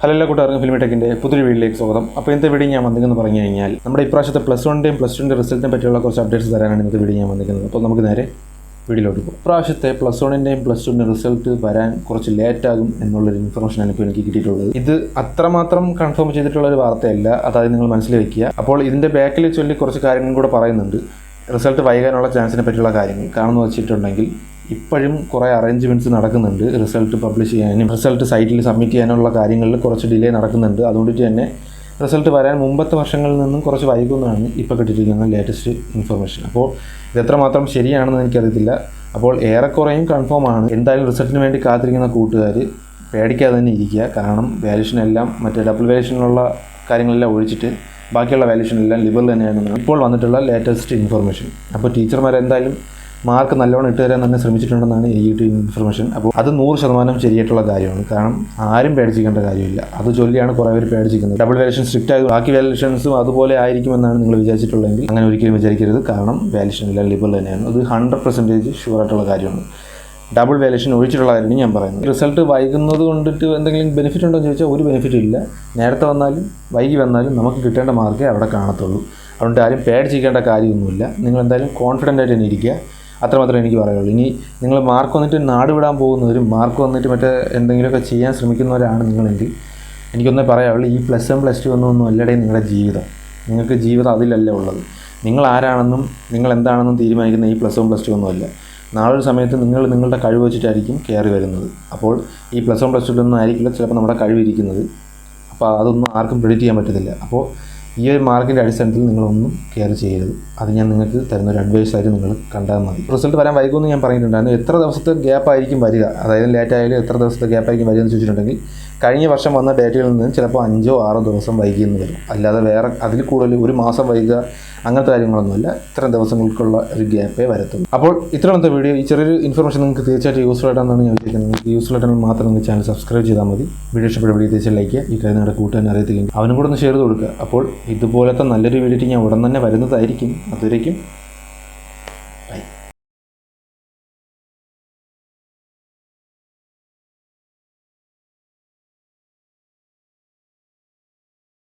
Hello എല്ലാ കൂട്ടുകാർക്കും ഫിലിമി ടെക്കിൻ്റെ പുതിയൊരു വീഡിയോയിലേക്ക് സ്വാഗതം. അപ്പോൾ ഇന്നത്തെ വീഡിയോ ഞാൻ വന്നിരിക്കുന്നത് പറഞ്ഞു കഴിഞ്ഞാൽ നമ്മുടെ ഇപ്രാവശ്യത്തെ +1ൻ്റെയും +2ൻ്റെ റിസൾട്ടിനെ പറ്റിയുള്ള കുറച്ച് അപ്ഡേറ്റ്സ് തരാനാണ് ഇന്നത്തെ വീഡിയോ ഞാൻ വന്നിരിക്കുന്നത്. അപ്പോൾ നമുക്ക് നേരെ വീഡിയോയിലോട്ട് പോകും. ഇപ്രാവശ്യത്തെ +1ൻ്റെയും +2ൻ്റെ റിസൾട്ട് വരാൻ കുറച്ച് ലേറ്റാകും എന്നുള്ളൊരു ഇൻഫർമേഷനാണ് ഇപ്പോൾ എനിക്ക് കിട്ടിയിട്ടുള്ളത്. ഇത് അത്രമാത്രം കൺഫേം ചെയ്തിട്ടുള്ള ഒരു വാർത്തയല്ല, അതായത് നിങ്ങൾ മനസ്സിൽ വയ്ക്കുക. അപ്പോൾ ഇതിൻ്റെ ബാക്കിൽ ചൊല്ലി കുറച്ച് കാര്യങ്ങളും കൂടെ പറയുന്നുണ്ട്. റിസൾട്ട് വൈകാനുള്ള ചാൻസിനെ പറ്റിയുള്ള കാര്യങ്ങൾ കാണുന്നു വെച്ചിട്ടുണ്ടെങ്കിൽ ഇപ്പോഴും കുറേ അറേഞ്ച്മെൻറ്റ്സ് നടക്കുന്നുണ്ട്. റിസൾട്ട് പബ്ലിഷ് ചെയ്യാനും റിസൾട്ട് സൈറ്റിൽ സബ്മിറ്റ് ചെയ്യാനുള്ള കാര്യങ്ങളിൽ കുറച്ച് ഡിലേ നടക്കുന്നുണ്ട്. അതുകൊണ്ടിട്ട് തന്നെ റിസൾട്ട് വരാൻ മുമ്പത്തെ വർഷങ്ങളിൽ നിന്നും കുറച്ച് വൈകുന്നതാണ് ഇപ്പോൾ കിട്ടിയിരിക്കുന്ന ലേറ്റസ്റ്റ് ഇൻഫർമേഷൻ. അപ്പോൾ ഇതെത്രമാത്രം ശരിയാണെന്ന് എനിക്കറിയത്തില്ല. അപ്പോൾ ഏറെക്കുറെയും കൺഫേം ആണ്. എന്തായാലും റിസൾട്ടിന് വേണ്ടി കാത്തിരിക്കുന്ന കൂട്ടുകാർ പേടിക്കാതെ തന്നെ ഇരിക്കുക. കാരണം വാല്യൂഷനെല്ലാം മറ്റേ ഡബിൾ വാല്യൂഷനുള്ള കാര്യങ്ങളെല്ലാം ഒഴിച്ചിട്ട് ബാക്കിയുള്ള വാല്യൂഷനെല്ലാം ലിബറൽ തന്നെയാണ് ഇപ്പോൾ വന്നിട്ടുള്ള ലേറ്റസ്റ്റ് ഇൻഫർമേഷൻ. അപ്പോൾ ടീച്ചർമാർ എന്തായാലും മാർക്ക് നല്ലോണം ഇട്ട് തരാൻ തന്നെ ശ്രമിച്ചിട്ടുണ്ടെന്നാണ് ഈ ഇൻഫർമേഷൻ. അപ്പോൾ അത് 100% ശരിയായിട്ടുള്ള കാര്യമാണ്. കാരണം ആരും പേടിച്ചിക്കേണ്ട കാര്യമില്ല. അത് ചൊല്ലിയാണ് കുറേ പേര് പേടിച്ചിരിക്കുന്നത്. ഡബിൾ വാല്യൂഷൻ സ്ട്രിക്റ്റ് ആയത് ബാക്കി വാല്യൂഷൻസും അതുപോലെ ആയിരിക്കുമെന്നാണ് നിങ്ങൾ വിചാരിച്ചിട്ടുള്ളതെങ്കിൽ അങ്ങനെ ഒരിക്കലും വിചാരിക്കരുത്. കാരണം വാല്യൂഷൻ എല്ലാം ലിബറൽ തന്നെയാണ്. അത് 100% ഷുവറായിട്ടുള്ള കാര്യമാണ്. ഡബിൾ വാല്യൂഷൻ ഒഴിച്ചിട്ടുള്ള കാര്യമാണ് ഞാൻ പറയുന്നത്. റിസൾട്ട് വൈകുന്നത് കൊണ്ടിട്ട് എന്തെങ്കിലും ബെനിഫിറ്റ് ഉണ്ടോ എന്ന് ചോദിച്ചാൽ ഒരു ബെനിഫിറ്റും ഇല്ല. നേരത്തെ വന്നാലും വൈകി വന്നാലും നമുക്ക് കിട്ടേണ്ട മാർക്കേ അവിടെ കാണത്തുള്ളൂ. അതുകൊണ്ട് ആരും പേടിച്ചിരിക്കേണ്ട കാര്യമൊന്നുമില്ല. നിങ്ങൾ എന്തായാലും കോൺഫിഡൻ്റ് ആയിട്ട് തന്നെ ഇരിക്കുക. അത്രമാത്രമേ എനിക്ക് പറയുള്ളൂ. ഇനി നിങ്ങൾ മാർക്ക് വന്നിട്ട് നാട് വിടാൻ പോകുന്നവരും മാർക്ക് വന്നിട്ട് മറ്റേ എന്തെങ്കിലുമൊക്കെ ചെയ്യാൻ ശ്രമിക്കുന്നവരാണ് നിങ്ങളെങ്കിൽ എനിക്കൊന്നേ പറയാവുള്ളൂ, ഈ +1 +2 ഒന്നും അല്ലടേ നിങ്ങളുടെ ജീവിതം. നിങ്ങൾക്ക് ജീവിതം അതിലല്ല ഉള്ളത്. നിങ്ങൾ ആരാണെന്നും നിങ്ങൾ എന്താണെന്നും തീരുമാനിക്കുന്ന ഈ +1 +2 ഒന്നുമല്ല. നാളെ ഒരു സമയത്ത് നിങ്ങൾ നിങ്ങളുടെ കഴിവ് വെച്ചിട്ടായിരിക്കും കയറി വരുന്നത്. അപ്പോൾ ഈ +1 +2 ഒന്നും ആയിരിക്കില്ല ചിലപ്പോൾ നമ്മുടെ കഴിവിരിക്കുന്നത്. അപ്പോൾ അതൊന്നും ആർക്കും പ്രെഡിക്റ്റ് ചെയ്യാൻ പറ്റത്തില്ല. അപ്പോൾ ഈ ഒരു മാർക്കിൻ്റെ അടിസ്ഥാനത്തിൽ നിങ്ങളൊന്നും കെയർ ചെയ്യരുത്. അത് ഞാൻ നിങ്ങൾക്ക് തരുന്നൊരു അഡ്വൈസായിട്ട് നിങ്ങൾ കണ്ടാൽ മതി. റിസൾട്ട് വരാൻ വൈകുമെന്ന് ഞാൻ പറഞ്ഞിട്ടുണ്ടായിരുന്നു. എത്ര ദിവസത്തെ ഗ്യാപ്പായിരിക്കും വരിക, അതായത് ലേറ്റ് ആയാലും എത്ര ദിവസത്തെ ഗ്യാപ്പായിരിക്കും വരിക എന്ന് ചോദിച്ചിട്ടുണ്ടെങ്കിൽ കഴിഞ്ഞ വർഷം വന്ന ഡേറ്റയിൽ നിന്ന് ചിലപ്പോൾ 5-6 ദിവസം വൈകിയെന്ന് വരും. അല്ലാതെ വേറെ അതിൽ കൂടുതൽ ഒരു മാസം വൈകുക അങ്ങനത്തെ കാര്യങ്ങളൊന്നുമില്ല. ഇത്രയും ദിവസങ്ങൾക്കുള്ള ഒരു ഗ്യാപ്പേ വരത്തുള്ളൂ. അപ്പോൾ ഇത്രയാണത്തെ വീഡിയോ. ഈ ചെറിയൊരു ഇൻഫർമേഷൻ നിങ്ങൾക്ക് തീർച്ചയായിട്ടും യൂസ്ഫുൾ ആയിട്ടാണെന്നാണ് ഞാൻ വിചാരിക്കുന്നത്. നിങ്ങൾക്ക് യൂസ്ഫുൾ ആയിട്ടാണെങ്കിൽ മാത്രം നിങ്ങൾ ചാനൽ സബ്സ്ക്രൈബ് ചെയ്താൽ മതി. വീഡിയോ ഇഷ്ടപ്പെട്ട വീഡിയോ തീർച്ചയായും ലൈക്ക് ചെയ്യുക. ഈ കാര്യം നിങ്ങളുടെ കൂട്ടുകാരനെ അറിയത്തില്ലെങ്കിൽ അവനും കൂടെ ഒന്ന് ഷെയർ ചെയ്ത് കൊടുക്കുക. അപ്പോൾ ഇതുപോലത്തെ നല്ലൊരു വീഡിയോ ഞാൻ ഉടൻ തന്നെ വരുന്നതായിരിക്കും. അതുവരേക്കും